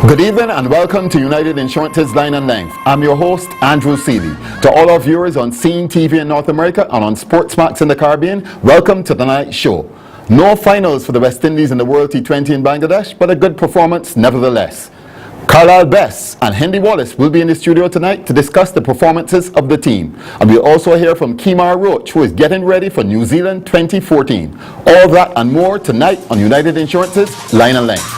Good evening and welcome to United Insurance's Line and Length. I'm your host, Andrew Seeley. To all our viewers on Seeing TV in North America and on Sportsmax in the Caribbean, welcome to tonight's show. No finals for the West Indies in the World T20 in Bangladesh, but a good performance nevertheless. Carlisle Best and Hendy Wallace will be in the studio tonight to discuss the performances of the team. And we'll also hear from Kemar Roach, who is getting ready for New Zealand 2014. All that and more tonight on United Insurance's Line and Length.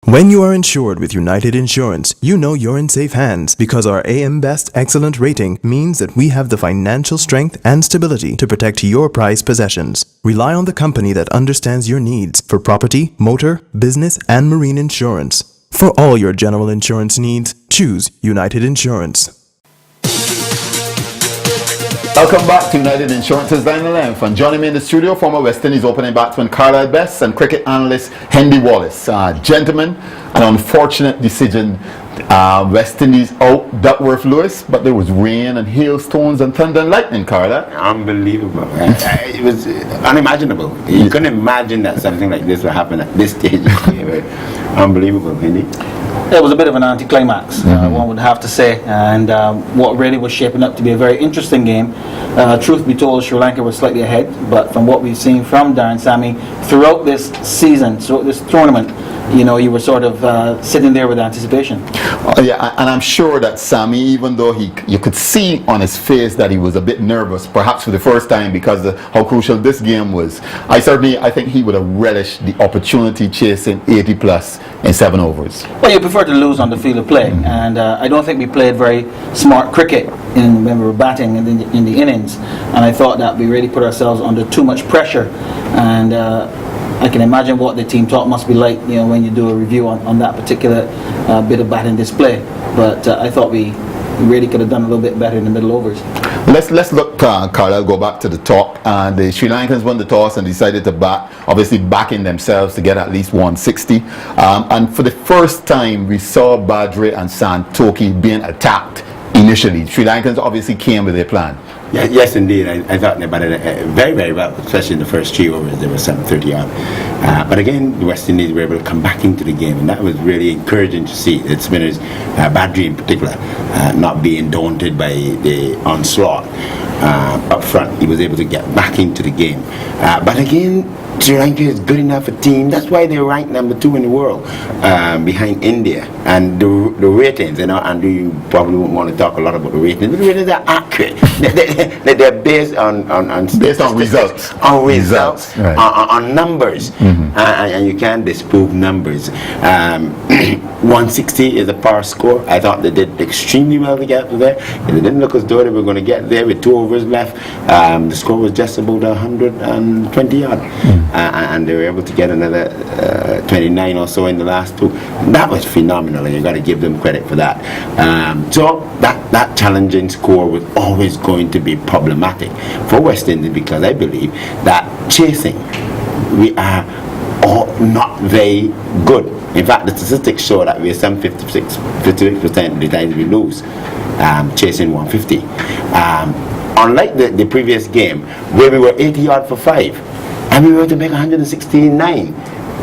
When you are insured with United Insurance, you know you're in safe hands because our AM Best Excellent rating means that we have the financial strength and stability to protect your prized possessions. Rely on the company that understands your needs for property, motor, business, and marine insurance. For all your general insurance needs, choose United Insurance. Welcome back to United Insurance's Line and Length, and joining me in the studio, former West Indies opening batsman Carlisle Best and cricket analyst Hendy Wallace. Gentlemen, an unfortunate decision. West Indies out Duckworth Lewis, but there was rain and hailstones and thunder and lightning, Carlisle. Unbelievable. It was unimaginable. You couldn't imagine that something like this would happen at this stage. Unbelievable, Hendy. It was a bit of an anticlimax, one would have to say, and what really was shaping up to be a very interesting game. Truth be told, Sri Lanka was slightly ahead, but from what we've seen from Darren Sammy throughout this season, throughout this tournament, you know, you were sort of sitting there with anticipation. Yeah, and I'm sure that Sammy, even though you could see on his face that he was a bit nervous, perhaps for the first time because of how crucial this game was, I think he would have relished the opportunity chasing 80 plus in 7 overs. Well, you prefer to lose on the field of play, and I don't think we played very smart cricket when we were batting in the innings, and I thought that we really put ourselves under too much pressure, and I can imagine what the team talk must be like, you know, when you do a review on that particular bit of batting display. But I thought we really could have done a little bit better in the middle overs. Let's look, Carlisle, go back to the top. The Sri Lankans won the toss and decided to bat, obviously backing themselves to get at least 160. And for the first time, we saw Badre and Santoki being attacked initially. Sri Lankans obviously came with their plan. Yeah, yes, indeed. I thought they batted very, very well, especially in the first 3 overs. There was 730 odd. But again, the West Indies were able to come back into the game, and that was really encouraging to see. The spinners, Badri in particular, not being daunted by the onslaught up front. He was able to get back into the game. But again, Sri Lanka is good enough a team. That's why they're ranked number 2 in the world, behind India. And the ratings, you know, and you probably won't want to talk a lot about the ratings, but the ratings are accurate. They're based on results. On results, right. on numbers. And you can't disprove numbers. 160 is a par score. I thought they did extremely well to get to there. It didn't look as though they were going to get there with 2 overs left. The score was just about 120 odd. And they were able to get another 29 or so in the last 2. That was phenomenal, and you got to give them credit for that. So that challenging score was always going to be problematic for West Indies, because I believe that chasing, we are all not very good. In fact, the statistics show that we are some 56% of the times we lose chasing 150. Unlike the previous game where we were 80 odd for 5 and we were to make 169.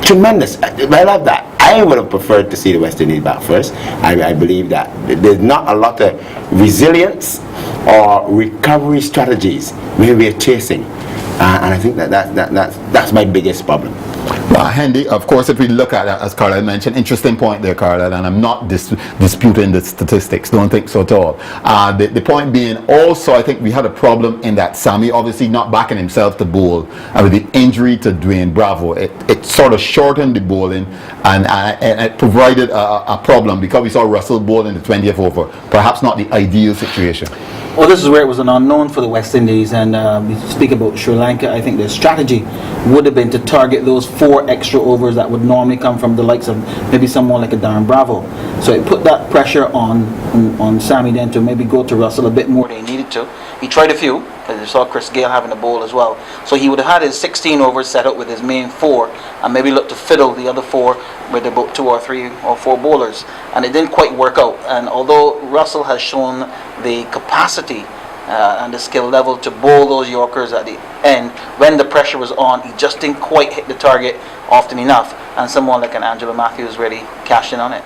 Tremendous. I love that. I would have preferred to see the West Indies back first. I believe that there's not a lot of resilience or recovery strategies where we are chasing, and I think that's my biggest problem. Hendy, of course, if we look at it, as Carlisle mentioned, interesting point there, Carlisle, and I'm not disputing the statistics, don't think so at all. The point being, also, I think we had a problem in that Sammy obviously not backing himself to bowl, and with the injury to Dwayne Bravo, it sort of shortened the bowling, and it provided a problem, because we saw Russell bowl in the 20th over. Perhaps not the ideal situation. Well, this is where it was an unknown for the West Indies, and we speak about Sri Lanka. I think their strategy would have been to target those 4 extra overs that would normally come from the likes of maybe someone like a Darren Bravo. So it put that pressure on Sammy then to maybe go to Russell a bit more than he needed to. He tried a few, as you saw Chris Gale having a bowl as well. So he would have had his 16 overs set up with his main 4, and maybe look to fiddle the other 4 with about 2 or 3 or 4 bowlers. And it didn't quite work out. And although Russell has shown the capacity and the skill level to bowl those Yorkers at the end when the pressure was on. He just didn't quite hit the target often enough, and someone like an Angelo Matthews really cashed in on it.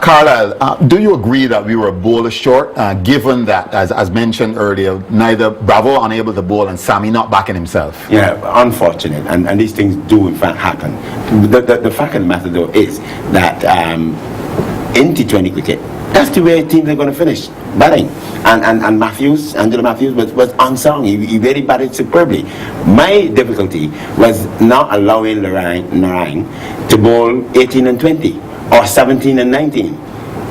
Carlisle, do you agree that we were a bowler short, given that, as mentioned earlier, neither Bravo unable to bowl and Sammy not backing himself? Yeah, unfortunate, and these things do in fact happen. The fact of the matter though is that in T20 cricket, that's the way teams are going to finish, batting. And Angelo Matthews was unsung. He really batted superbly. My difficulty was not allowing Narang to bowl 18 and 20 or 17 and 19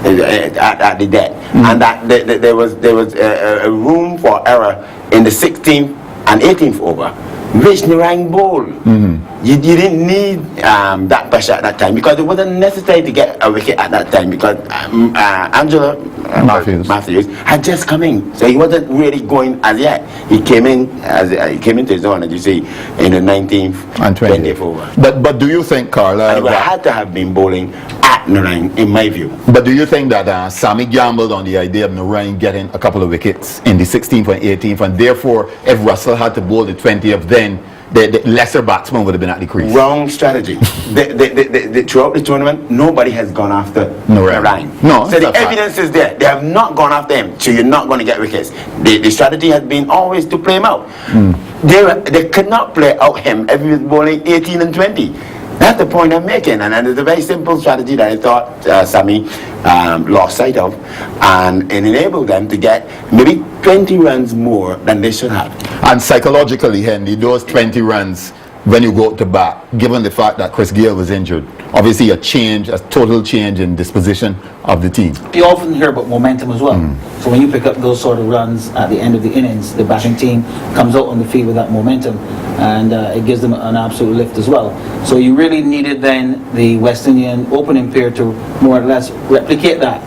at the dead. And that there was a room for error in the 16th and 18th over, which Narang bowled. You didn't need that pressure at that time, because it wasn't necessary to get a wicket at that time, because Angelo Matthews had just come in, so he wasn't really going as yet. He came into his own, as you see, in the 19th and 20th over. But do you think, Carla, and had to have been bowling at Narang, in my view. But do you think that Sammy gambled on the idea of Narang getting a couple of wickets in the 16th and 18th, and therefore if Russell had to bowl the 20th, then the lesser batsman would have been at the crease? Wrong strategy. Throughout the tournament, nobody has gone after Narang. No, so the evidence is there. They have not gone after him, so you're not going to get wickets. The strategy has been always to play him out. They could not play out him if he was bowling 18 and 20. That's the point I'm making, and it's a very simple strategy that I thought Sammy lost sight of, and it enabled them to get maybe 20 runs more than they should have. And psychologically, Henry, those 20 runs, when you go to bat, given the fact that Chris Gayle was injured, obviously a total change in disposition of the team. You often hear about momentum as well. So when you pick up those sort of runs at the end of the innings, the batting team comes out on the field with that momentum, and it gives them an absolute lift as well. So you really needed then the West Indian opening pair to more or less replicate that,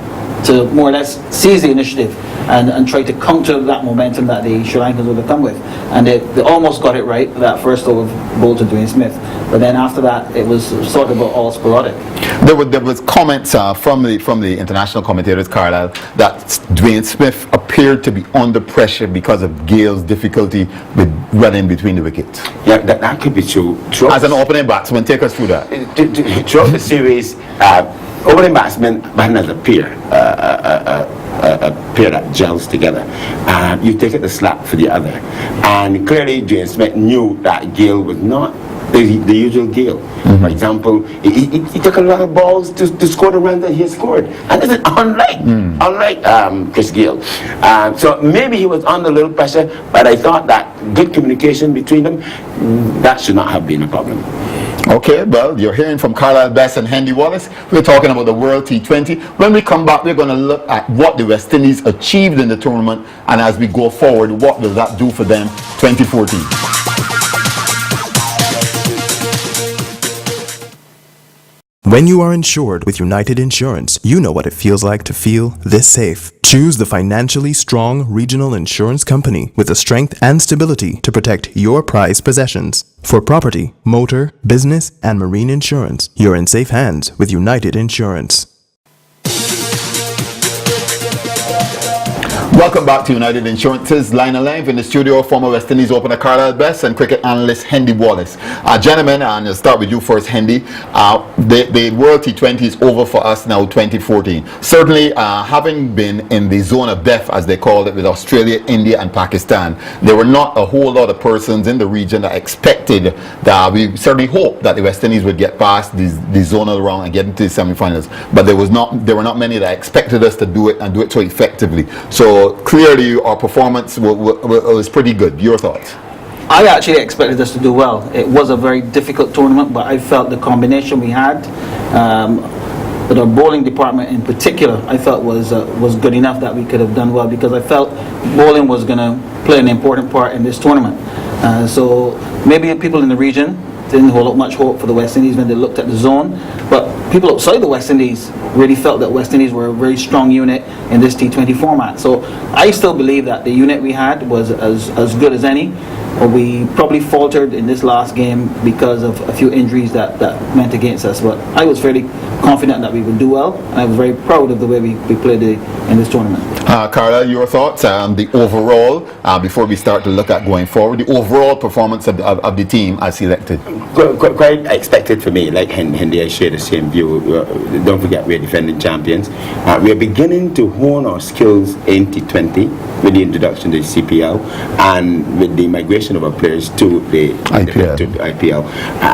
to more or less seize the initiative and try to counter that momentum that the Sri Lankans would have come with. And they almost got it right, that first over ball to Dwayne Smith. But then after that, it was sort of all sporadic. There was comments from the international commentators, Carlisle, that Dwayne Smith appeared to be under pressure because of Gale's difficulty with running between the wickets. Yeah, that could be true. As an opening batsman, take us through that. Throughout the series, opening batsmen as a pair, a pair that gels together. You take it the slap for the other. And clearly, Dwayne Smith knew that Gale was not the usual Gale. For example, he took a lot of balls to score the runs that he scored. And this is unlike Chris Gayle. So maybe he was under a little pressure, but I thought that good communication between them, that should not have been a problem. Okay, well, you're hearing from Carlisle Best and Hendy Wallace. We're talking about the World T20. When we come back, we're going to look at what the West Indies achieved in the tournament, and as we go forward, what will that do for them 2014? When you are insured with United Insurance, you know what it feels like to feel this safe. Choose the financially strong regional insurance company with the strength and stability to protect your prized possessions. For property, motor, business, and marine insurance, you're in safe hands with United Insurance. Welcome back to United Insurance's Line and Length. In the studio, former West Indies opener Carlisle Best and cricket analyst Hendy Wallace. Gentlemen, and I'll start with you first, Hendy. The World T20 is over for us now, 2014. Certainly, having been in the zone of death, as they called it, with Australia, India, and Pakistan, there were not a whole lot of persons in the region that expected that. We certainly hoped that the West Indies would get past the zonal round and get into the semi-finals. But there were not many that expected us to do it and do it so effectively. So clearly, our performance was pretty good. Your thoughts? I actually expected us to do well. It was a very difficult tournament, but I felt the combination we had, with our bowling department in particular, I felt was good enough that we could have done well, because I felt bowling was going to play an important part in this tournament. So maybe people in the region didn't hold up much hope for the West Indies when they looked at the zone, but people outside the West Indies really felt that West Indies were a very strong unit in this T20 format. So I still believe that the unit we had was as good as any. we probably faltered in this last game because of a few injuries that went against us. But I was fairly confident that we would do well, and I was very proud of the way we played in this tournament. Carla, your thoughts? The overall, before we start to look at going forward, the overall performance of the team as selected. Quite expected for me. Like Hendy, I share the same view. Don't forget, we're defending champions. We're beginning to hone our skills in T20 with the introduction to the CPL and with the migration of our players to the IPL.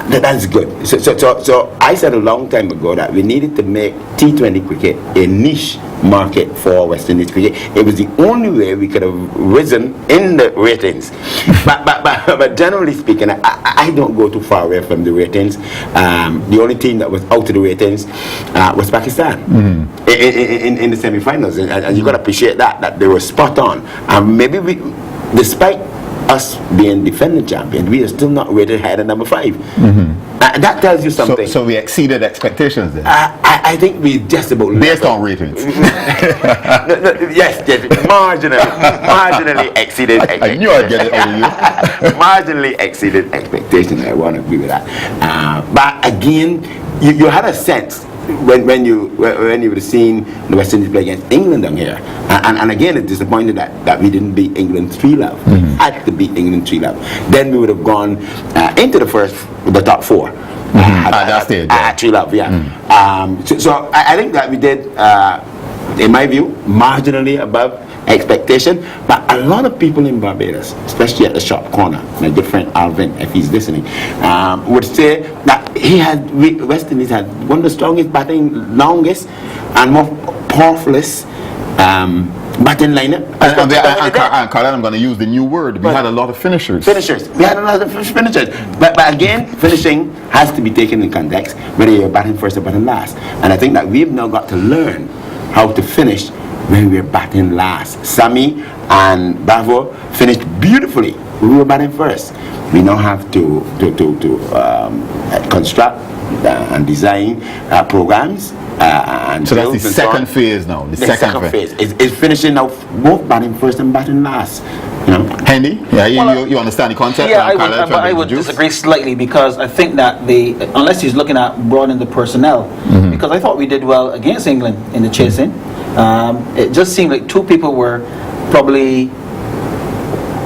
That's good. So I said a long time ago that we needed to make T20 cricket a niche market for West Indies cricket. It was the only way we could have risen in the ratings. but generally speaking, I don't go too far away from the ratings. The only team that was out of the ratings was Pakistan in the semi-finals, and you got to appreciate that they were spot on. Maybe despite us being defending champions, we are still not rated higher than number 5. That tells you something. So we exceeded expectations then? I think we just about based on ratings. Yes, marginally exceeded expectations. I knew I'd get it out of you. Marginally exceeded expectations. I want to agree with that. But again, you had a sense when you would have seen the West Indies play against England down here, and again it's disappointed that we didn't beat England 3-0. Had to beat England 3-0. Then we would have gone into the top 4 at that stage. At 3-0, yeah. So I think that we did, in my view, marginally above expectation. But a lot of people in Barbados, especially at the short corner, my good friend Alvin, if he's listening, would say that West Indies had one of the strongest batting, longest and more powerfulest batting lineup. And Carla, I'm going to use the new word. We had a lot of finishers. We had a lot of finishers. But again, finishing has to be taken in context, whether you're batting first or batting last. And I think that we've now got to learn how to finish when we're batting last. Sammy and Bravo finished beautifully. We were batting first. We now have to construct and design programs. And so that's the second phase now. The second phase is finishing now both batting first and batting last. Hendy, you understand the concept? Yeah, I would disagree slightly, because I think that unless he's looking at broadening the personnel, because I thought we did well against England in the chasing. It just seemed like 2 people were probably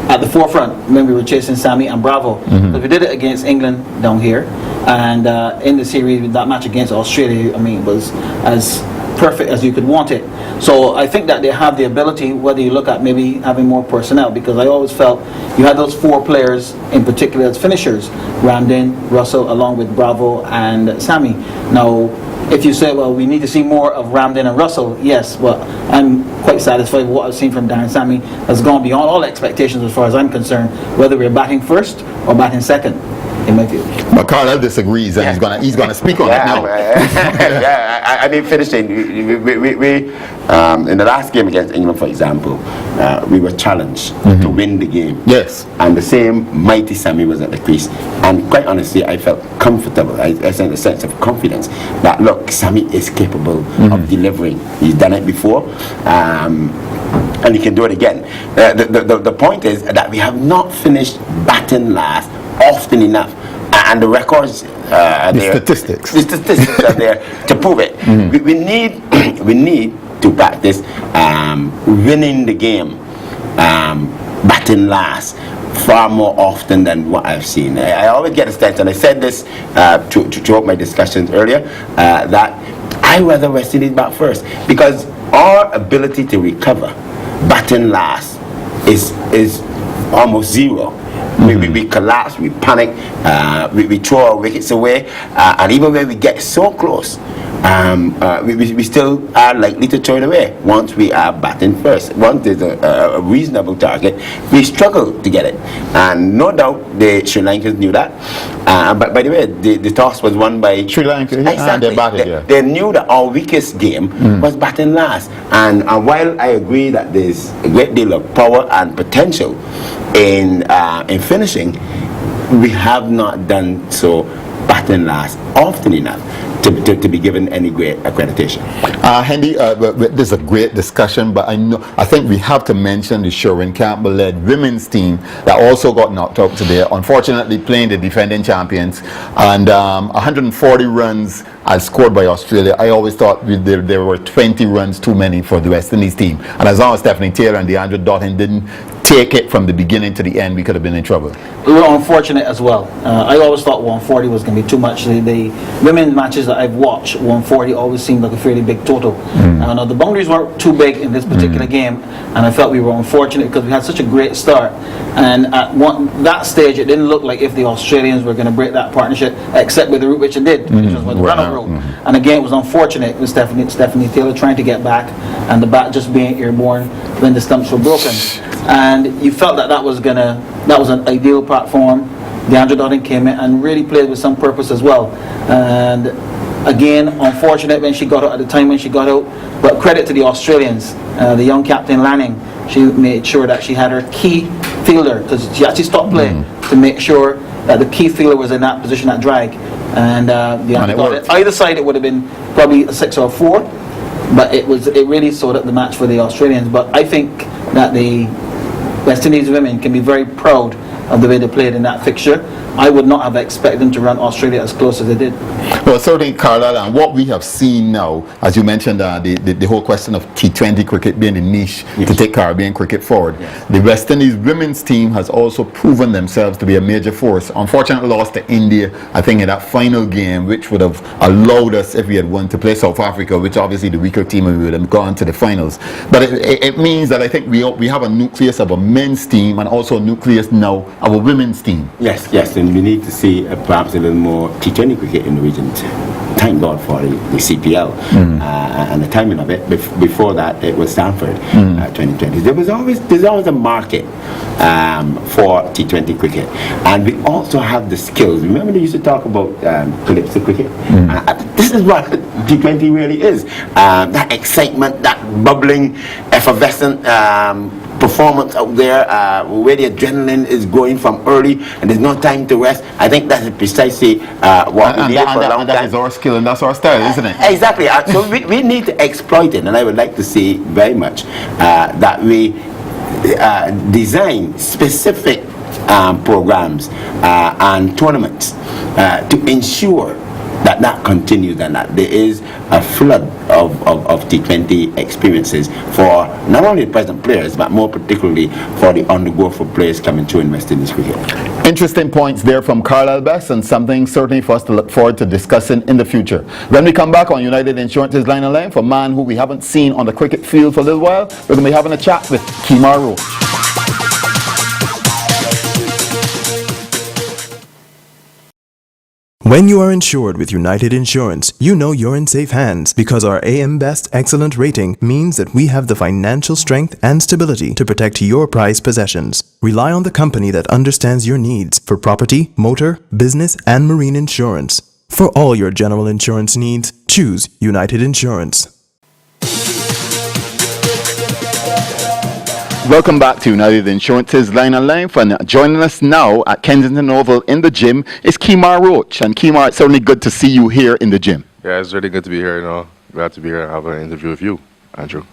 at the forefront when we were chasing Sammy and Bravo. But we did it against England down here, and in the series, that match against Australia, it was as perfect as you could want it. So I think that they have the ability, whether you look at maybe having more personnel, because I always felt you had those 4 players in particular as finishers: Ramdin, Russell, along with Bravo and Sammy. Now, if you say, well, we need to see more of Ramdin and Russell, yes, but I'm quite satisfied with what I've seen from Darren Sammy. Has gone beyond all expectations as far as I'm concerned, whether we're batting first or batting second, in my view. But Carla disagrees, and he's gonna speak on it now. Finishing, we in the last game against England, for example, we were challenged to win the game. Yes. And the same mighty Sammy was at the crease. And quite honestly, I felt comfortable. I sent a sense of confidence that, look, Sammy is capable of delivering. He's done it before. And he can do it again. The point is that we have not finished batting last often enough. And the records statistics are there to prove it. We need to practice winning the game, batting last, far more often than what I've seen. I always get a sense, and I said this throughout my discussions earlier, that I rather West Indies bat first, because our ability to recover batting last is almost zero. We collapse, we panic, we throw our wickets away, and even when we get so close, we still are likely to throw it away once we are batting first. Once there's a reasonable target, we struggle to get it. And no doubt the Sri Lankans knew that. But by the way, the toss was won by Sri Lanka. Exactly. They knew that our weakest game was batting last. And while I agree that there's a great deal of power and potential in finishing, we have not done so batting last often enough. to be given any great accreditation. Hendy, this is a great discussion, but I think we have to mention the Sherwin Campbell-led women's team that also got knocked out today, unfortunately playing the defending champions, and 140 runs as scored by Australia. I always thought there were 20 runs too many for the West Indies team, and as long as Stephanie Taylor and DeAndre Doughton didn't take it from the beginning to the end, we could have been in trouble. We were unfortunate as well. I always thought 140 was going to be too much. The women matches that I've watched, 140 always seemed like a fairly big total. The boundaries weren't too big in this particular game, and I felt we were unfortunate because we had such a great start. And at that stage, it didn't look like if the Australians were going to break that partnership, except with the route which it did, which was with the run-out route. And again, it was unfortunate with Stephanie Taylor trying to get back, and the bat just being airborne when the stumps were broken. And you felt that was an ideal platform. DeAndre Doughton came in and really played with some purpose as well. And again, unfortunate when she got out at the time when she got out. But credit to the Australians, the young captain Lanning. She made sure that she had her key fielder, because she actually stopped playing to make sure that the key fielder was in that position at drag. And either side it would have been probably a 6 or a 4, but it really sewed up the match for the Australians. But I think that the West Indies women can be very proud of the way they played in that fixture. I would not have expected them to run Australia as close as they did. Well, certainly, Carlisle, and what we have seen now, as you mentioned, the whole question of T20 cricket being the niche to take Caribbean cricket forward. The West Indies women's team has also proven themselves to be a major force. Unfortunately, lost to India, I think, in that final game, which would have allowed us, if we had won, to play South Africa, which obviously the weaker team, we would have gone to the finals. But it means that I think we have a nucleus of a men's team and also a nucleus now of a women's team. Yes, and we need to see perhaps a little more T20 cricket in the region. Thank God for the CPL and the timing of it. Before that, it was Stanford 2020. There's always a market for T20 cricket, and we also have the skills. Remember, they used to talk about calypso cricket. This is what T20 really is. That excitement, that bubbling, effervescent performance out there, where the adrenaline is going from early, and there's no time to rest. I think that's precisely what we need for a long time. That is our skill and that's our style, isn't it? Exactly. So we need to exploit it, and I would like to see very much that we design specific programs and tournaments to ensure that continues, and that there is a flood of T20 experiences for not only the present players, but more particularly for the on-the-go for players coming through in West Indies cricket. Interesting points there from Carlisle Best, and something certainly for us to look forward to discussing in the future. When we come back on United Insurance's Line and Length, for a man who we haven't seen on the cricket field for a little while, we're going to be having a chat with Kemar Roach. When you are insured with United Insurance, you know you're in safe hands because our AM Best Excellent rating means that we have the financial strength and stability to protect your prized possessions. Rely on the company that understands your needs for property, motor, business, and marine insurance. For all your general insurance needs, choose United Insurance. Welcome back to United Insurance's Line and Length, and joining us now at Kensington Oval in the gym is Kemar Roach. And Kemar, it's certainly good to see you here in the gym. Yeah, it's really good to be here, glad to be here and have an interview with you, Andrew.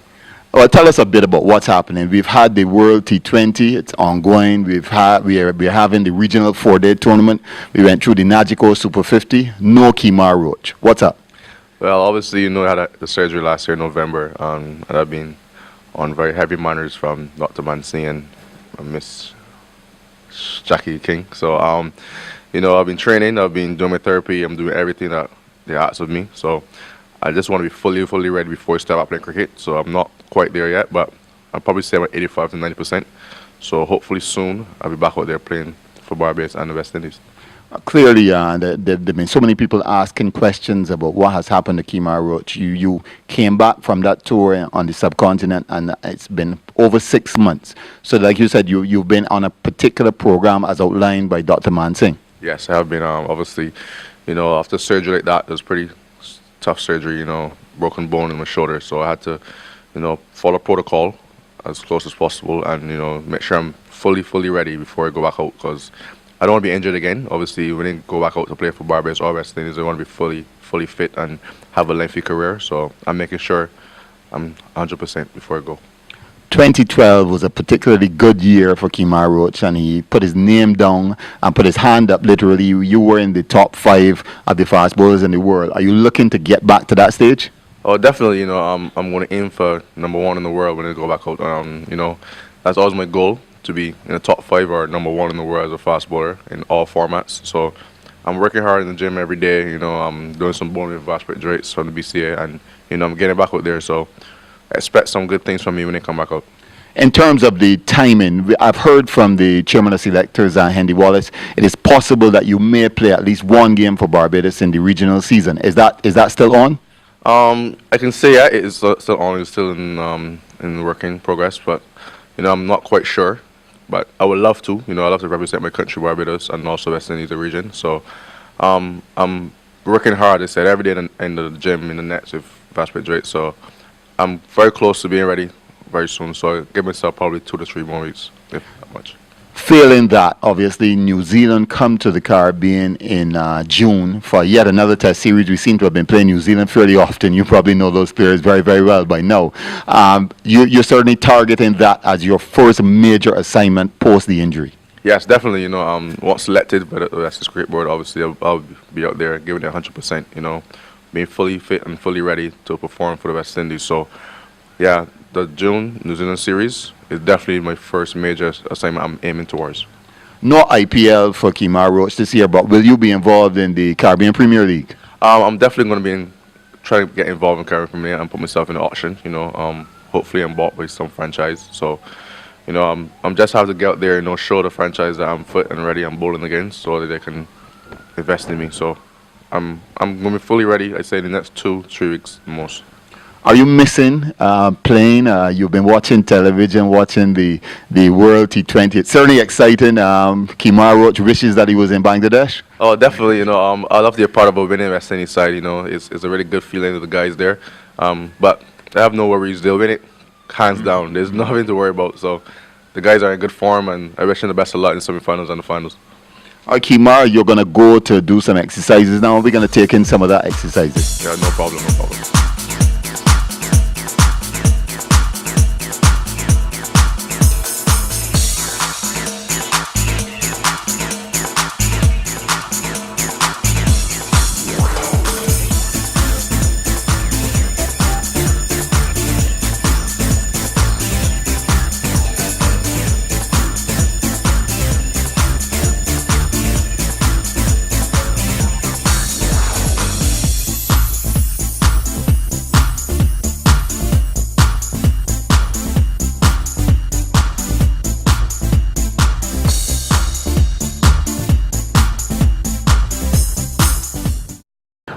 Well, tell us a bit about what's happening. We've had the World T20, it's ongoing. We're having the regional 4-day tournament. We went through the Nagico Super 50. No Kemar Roach. What's up? Well, obviously, I had the surgery last year in November, and I've been on very heavy manners from Dr. Mansi and Miss Jackie King. So, I've been training, I've been doing my therapy, I'm doing everything that they asked of me. So, I just want to be fully ready before I start up playing cricket. So, I'm not quite there yet, but I'll probably say about 85 to 90%. So, hopefully soon, I'll be back out there playing for Barbados and the West Indies. Clearly, there have been so many people asking questions about what has happened to Kemar Roach. You came back from that tour on the subcontinent, and it's been over 6 months. So, like you said, you've been on a particular program as outlined by Dr. Mansingh. Yes, I have been. Obviously, after surgery like that, it was pretty tough surgery. Broken bone in my shoulder, so I had to, follow protocol as close as possible, and make sure I'm fully ready before I go back out, because I don't want to be injured again. Obviously, when they go back out to play for Barbados or West Indies, I want to be fully fit and have a lengthy career. So I'm making sure I'm 100% before I go. 2012 was a particularly good year for Kemar Roach, and he put his name down and put his hand up literally. You were in the top 5 of the fast bowlers in the world. Are you looking to get back to that stage? Oh, definitely. I'm going to aim for #1 in the world when I go back out. That's always my goal, to be in the top 5 or #1 in the world as a fast bowler in all formats. So I'm working hard in the gym every day. I'm doing some bowling with batsman from the BCA, and I'm getting back out there. So expect some good things from me when they come back out. In terms of the timing, I've heard from the chairman of selectors, Hendy Wallace, it is possible that you may play at least 1 game for Barbados in the regional season. Is that still on? I can say it is still on. It's still in working progress, but I'm not quite sure. But I would love to. I love to represent my country, Barbados, and also West Indies, the region. So I'm working hard. I said every day in the gym, in the nets with batsman Drake. So I'm very close to being ready very soon. So I give myself probably 2 to 3 more weeks, if not much. Failing that, obviously, New Zealand come to the Caribbean in June for yet another test series. We seem to have been playing New Zealand fairly often. You probably know those players very, very well by now. You're certainly targeting that as your first major assignment post the injury. Yes, definitely. Once selected by the West Cricket Board, obviously I'll be out there giving it 100%. Being fully fit and fully ready to perform for the West Indies. So, yeah, the June New Zealand series is definitely my first major assignment I'm aiming towards. No IPL for Kemar Roach this year, but will you be involved in the Caribbean Premier League? I'm definitely going to be trying to get involved in Caribbean Premier League and put myself in the auction. Hopefully I'm bought by some franchise. So, I'm just have to get out there, show the franchise that I'm fit and ready. I'm bowling again, so that they can invest in me. So, I'm going to be fully ready. I say in the next 2-3 weeks most. Are you missing playing? You've been watching television, watching the World T20. It's certainly exciting. Kemar Roach wishes that he was in Bangladesh. Oh, definitely. I love to be a part of a winning West Indies side. It's a really good feeling with the guys there. But I have no worries. They'll win it hands down. There's nothing to worry about. So the guys are in good form, and I wish them the best of luck in the semi-finals and the finals. All right, Kemar, you're going to go to do some exercises now. We're going to take in some of that exercises. Yeah, no problem.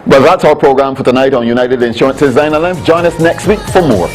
Well, that's our program for tonight on United Insurance's Line and Length. Join us next week for more.